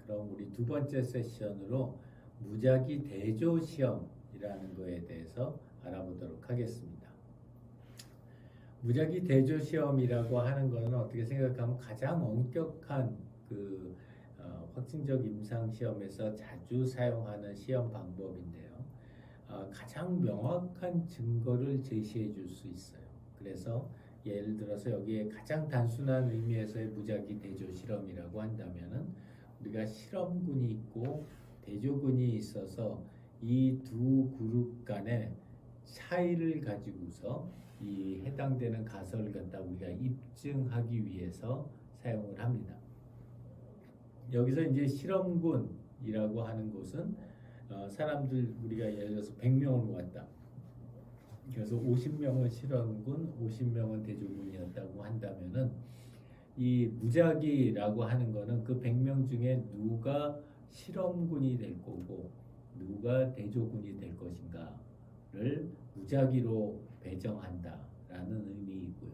그럼 우리 두 번째 세션으로 무작위 대조 시험이라는 거에 대해서 알아보도록 하겠습니다. 무작위 대조 시험이라고 하는 거는 어떻게 생각하면 가장 엄격한 확진적 임상 시험에서 자주 사용하는 시험 방법인데요. 가장 명확한 증거를 제시해 줄 수 있어요. 그래서 예를 들어서 여기에 가장 단순한 의미에서의 무작위 대조 실험이라고 한다면은 우리가 실험군이 있고 대조군이 있어서 이 두 그룹 간의 차이를 가지고서 이 해당되는 가설을 갖다 우리가 입증하기 위해서 사용을 합니다. 여기서 이제 실험군이라고 하는 곳은 사람들 우리가 예를 들어서 100명을 모았다. 그래서 50명은 실험군, 50명은 대조군이었다고 한다면은 이 무작위라고 하는 거는 그 100명 중에 누가 실험군이 될 거고 누가 대조군이 될 것인가를 무작위로 배정한다라는 의미이고요.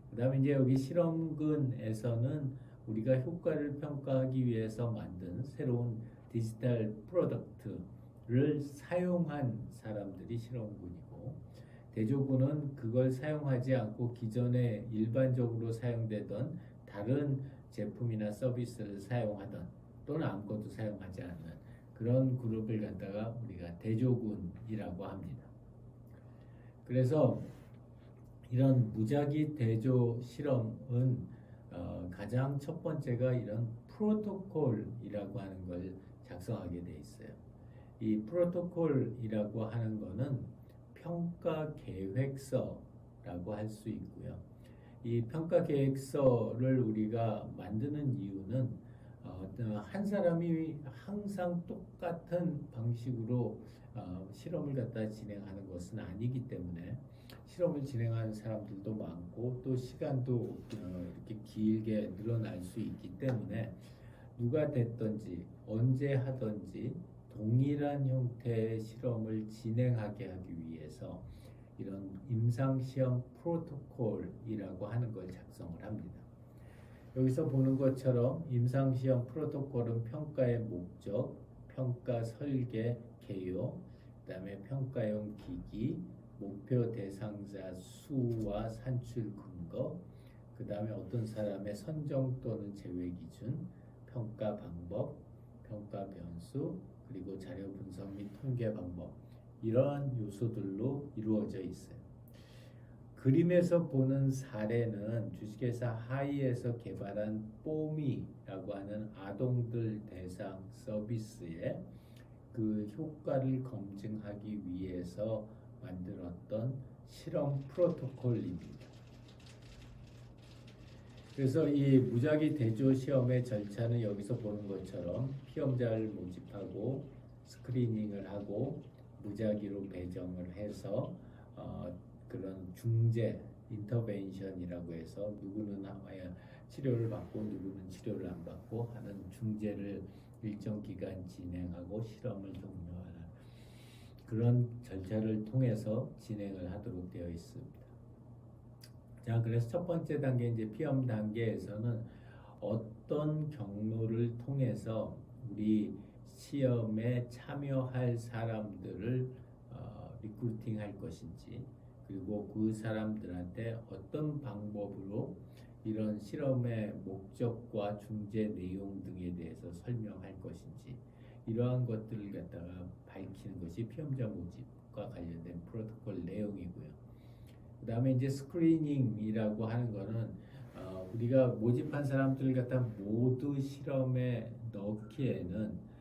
그 다음에 이제 여기 실험군에서는 우리가 효과를 평가하기 위해서 만든 새로운 디지털 프로덕트를 사용한 사람들이 실험군이고, 대조군은 그걸 사용하지 않고 기존에 일반적으로 사용되던 다른 제품이나 서비스를 사용하던 또는 아무것도 사용하지 않는 그런 그룹을 갖다가 우리가 대조군이라고 합니다. 그래서 이런 무작위 대조 실험은 가장 첫 번째가 이런 프로토콜이라고 하는 걸 작성하게 돼 있어요. 이 프로토콜이라고 하는 거는 평가 계획서라고 할 수 있고요. 이 평가 계획서를 우리가 만드는 이유는 한 사람이 항상 똑같은 방식으로 실험을 갖다 진행하는 것은 아니기 때문에 실험을 진행하는 사람들도 많고 또 시간도 이렇게 길게 늘어날 수 있기 때문에 누가 됐든지 언제 하든지 동일한 형태의 실험을 진행하게 하기 위해서 이런 임상시험 프로토콜이라고 하는 걸 작성을 합니다. 여기서 보는 것처럼 임상시험 프로토콜은 평가의 목적, 평가 설계, 개요, 그 다음에 평가용 기기, 목표 대상자 수와 산출 근거, 그 다음에 어떤 사람의 선정 또는 제외 기준, 평가 방법, 평가 변수, 그리고 자료 분석 및 통계 방법, 이러한 요소들로 이루어져 있어요. 그림에서 보는 사례는 주식회사 하이에서 개발한 뽀미라고 하는 아동들 대상 서비스의 그 효과를 검증하기 위해서 만들었던 실험 프로토콜입니다. 그래서 이 무작위 대조 시험의 절차는 여기서 보는 것처럼 피험자를 모집하고 스크리닝을 하고 무작위로 배정을 해서 그런 중재, 인터벤션이라고 해서 누구는 치료를 받고 누구는 치료를 안 받고 하는 중재를 일정 기간 진행하고 실험을 종료하는 그런 절차를 통해서 진행을 하도록 되어 있습니다. 자, 그래서 첫 번째 단계 이제 피험 단계에서는 어떤 경로를 통해서 우리 시험에 참여할 사람들을 리크루팅할 것인지, 그리고 그 사람들한테 어떤 방법으로 이런 실험의 목적과 중재 내용 등에 대해서 설명할 것인지, 이러한 것들을 갖다가 밝히는 것이 피험자 모집과 관련된 프로토콜 내용이고요. 그 다음에 이제 스크리닝이라고 하는 거는 우리가 모집한 사람들을 갖다 모두 실험에 넣기에는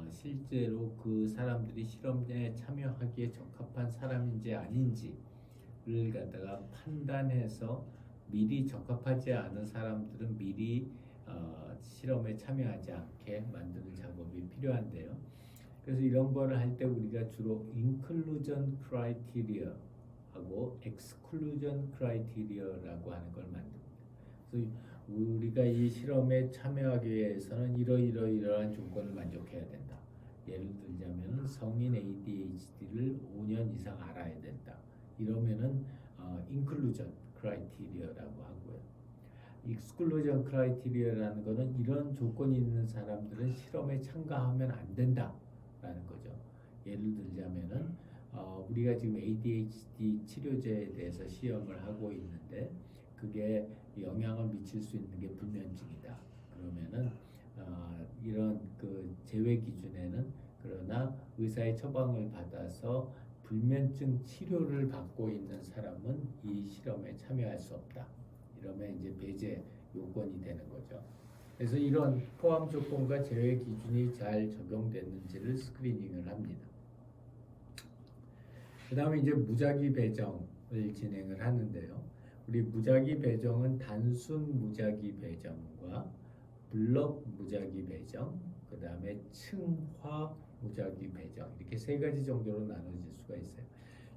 실제로 그 사람들이 실험에 참여하기에 적합한 사람인지 아닌지를 갖다가 판단해서 미리 적합하지 않은 사람들은 미리 실험에 참여하지 않게 만드는 작업이 필요한데요. 그래서 이런 거를 할 때 우리가 주로 inclusion criteria 하고 exclusion criteria라고 하는 걸 만듭니다. 그래서 우리가 이 실험에 참여하기 위해서는 이러한 조건을 만족해야 된다. 예를 들자면 성인 ADHD를 5년 이상 알아야 된다. 이러면은 inclusion criteria라고 하고요. 익스클루전 크라이테리아라는 거는 이런 조건이 있는 사람들은 실험에 참가하면 안 된다라는 거죠. 예를 들자면은 우리가 지금 ADHD 치료제에 대해서 시험을 하고 있는데 그게 영향을 미칠 수 있는 게 불면증이다. 그러면은 이런 그 제외 기준에는 그러나 의사의 처방을 받아서 불면증 치료를 받고 있는 사람은 이 실험에 참여할 수 없다. 이러면 이제 배제 요건이 되는 거죠. 그래서 이런 포함 조건과 제외 기준이 잘 적용됐는지를 스크리닝을 합니다. 그 다음에 이제 무작위 배정을 진행을 하는데요. 우리 무작위 배정은 단순 무작위 배정과 블록 무작위 배정, 그 다음에 층화 무작위 배정 이렇게 세 가지 정도로 나눠질 수가 있어요.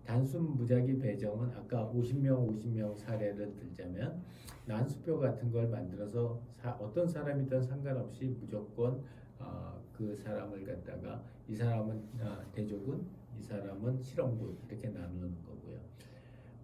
단순 무작위 배정은 아까 50명 사례를 들자면 난수표 같은 걸 만들어서 어떤 사람이든 상관없이 무조건 그 사람을 갖다가 이 사람은 대조군, 이 사람은 실험군 이렇게 나누는 거고요.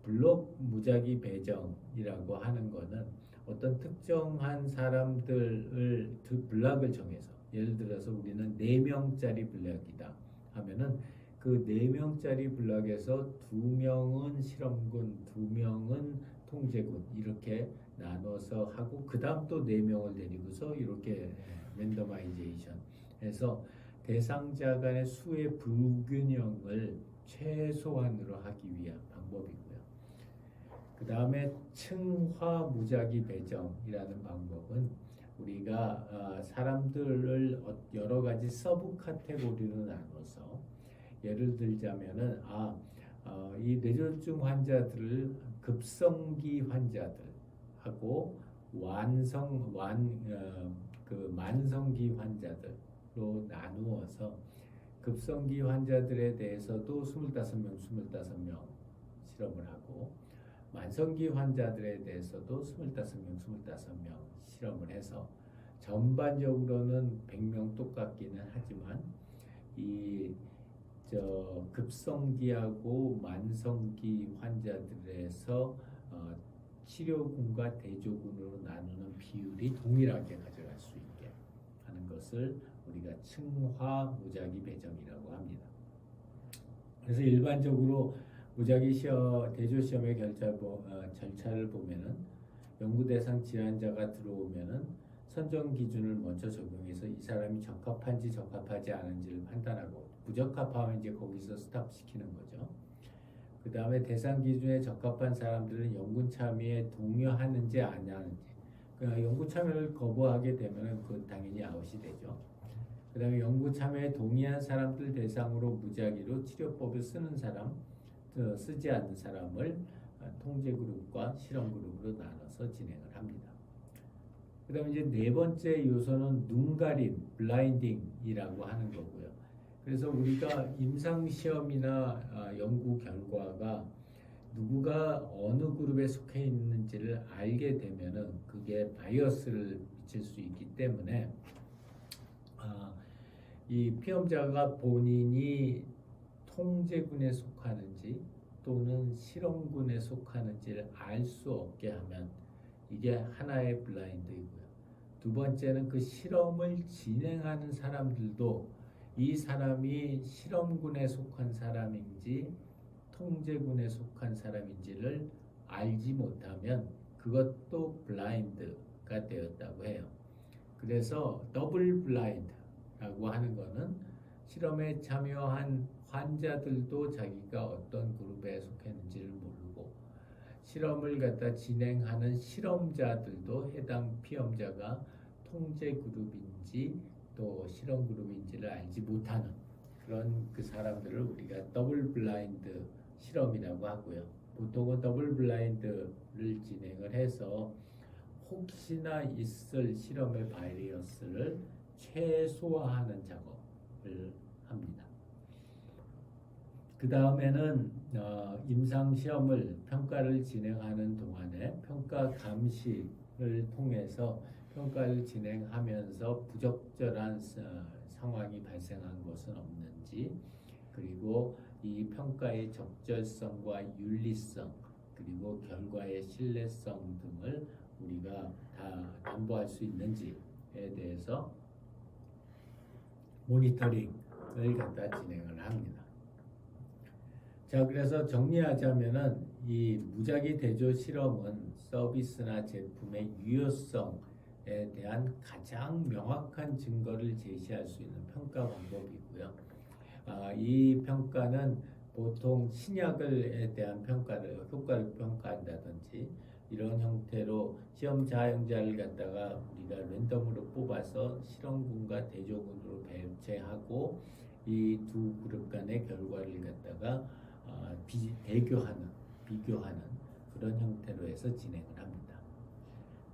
블록 무작위 배정이라고 하는 거는 어떤 특정한 사람들을 블락을 정해서 예를 들어서 우리는 4명짜리 블락이다 하면은 그 4명짜리 블락에서 2명은 실험군, 2명은 통제군 이렇게 나눠서 하고 그 다음 또 4명을 데리고서 이렇게 랜더마이제이션 해서 대상자 간의 수의 불균형을 최소한으로 하기 위한 방법이고요. 그 다음에 층화 무작위 배정이라는 방법은 우리가 사람들을 여러 가지 서브 카테고리로 나눠서 예를 들자면은 이 뇌졸중 환자들을 급성기 환자들하고 만성기 환자들로 나누어서 급성기 환자들에 대해서도 25명 실험을 하고 만성기 환자들에 대해서도 25명 실험을 해서 전반적으로는 100명 똑같기는 하지만 급성기하고 만성기 환자들에서 치료군과 대조군으로 나누는 비율이 동일하게 가져갈 수 있게 하는 것을 우리가 층화 무작위 배정이라고 합니다. 그래서 일반적으로 무작위 대조 시험의 절차를 보면은 연구 대상 질환자가 들어오면은 선정 기준을 먼저 적용해서 이 사람이 적합한지 적합하지 않은지를 판단하고 부적합하면 이제 거기서 스탑시키는 거죠. 그 다음에 대상 기준에 적합한 사람들은 연구 참여에 동의하는지 안 하는지. 그러니까 연구 참여를 거부하게 되면 그 당연히 아웃이 되죠. 그 다음에 연구 참여에 동의한 사람들 대상으로 무작위로 치료법을 쓰지 않는 사람을 통제 그룹과 실험 그룹으로 나눠서 진행을 합니다. 그 다음에 이제 네 번째 요소는 눈 가림, 블라인딩이라고 하는 거고요. 그래서 우리가 임상시험이나 연구 결과가 누구가 어느 그룹에 속해 있는지를 알게 되면은 그게 바이어스를 미칠 수 있기 때문에 이 피험자가 본인이 통제군에 속하는지 또는 실험군에 속하는지를 알 수 없게 하면 이게 하나의 블라인드이고요. 두 번째는 그 실험을 진행하는 사람들도 이 사람이 실험군에 속한 사람인지 통제군에 속한 사람인지를 알지 못하면 그것도 블라인드가 되었다고 해요. 그래서 더블 블라인드라고 하는 거는 실험에 참여한 환자들도 자기가 어떤 그룹에 속했는지를 모르고 실험을 갖다 진행하는 실험자들도 해당 피험자가 통제 그룹인지 또 실험 그룹인지를 알지 못하는 그런 그 사람들을 우리가 더블 블라인드 실험이라고 하고요. 보통은 더블 블라인드를 진행을 해서 혹시나 있을 실험의 바이러스를 최소화하는 작업을 합니다. 그 다음에는 임상시험을 평가를 진행하는 동안에 평가 감시를 통해서 평가를 진행하면서 부적절한 상황이 발생한 것은 없는지 그리고 이 평가의 적절성과 윤리성 그리고 결과의 신뢰성 등을 우리가 다 담보할 수 있는지에 대해서 모니터링을 갖다 진행을 합니다. 자, 그래서 정리하자면은 이 무작위 대조 실험은 서비스나 제품의 유효성에 대한 가장 명확한 증거를 제시할 수 있는 평가 방법이고요. 이 평가는 보통 신약에 대한 효과를 평가한다든지 이런 형태로 시험 자영자를 갖다가 우리가 랜덤으로 뽑아서 실험군과 대조군으로 배치하고 이 두 그룹 간의 결과를 갖다가 비교하는 그런 형태로 해서 진행을 합니다.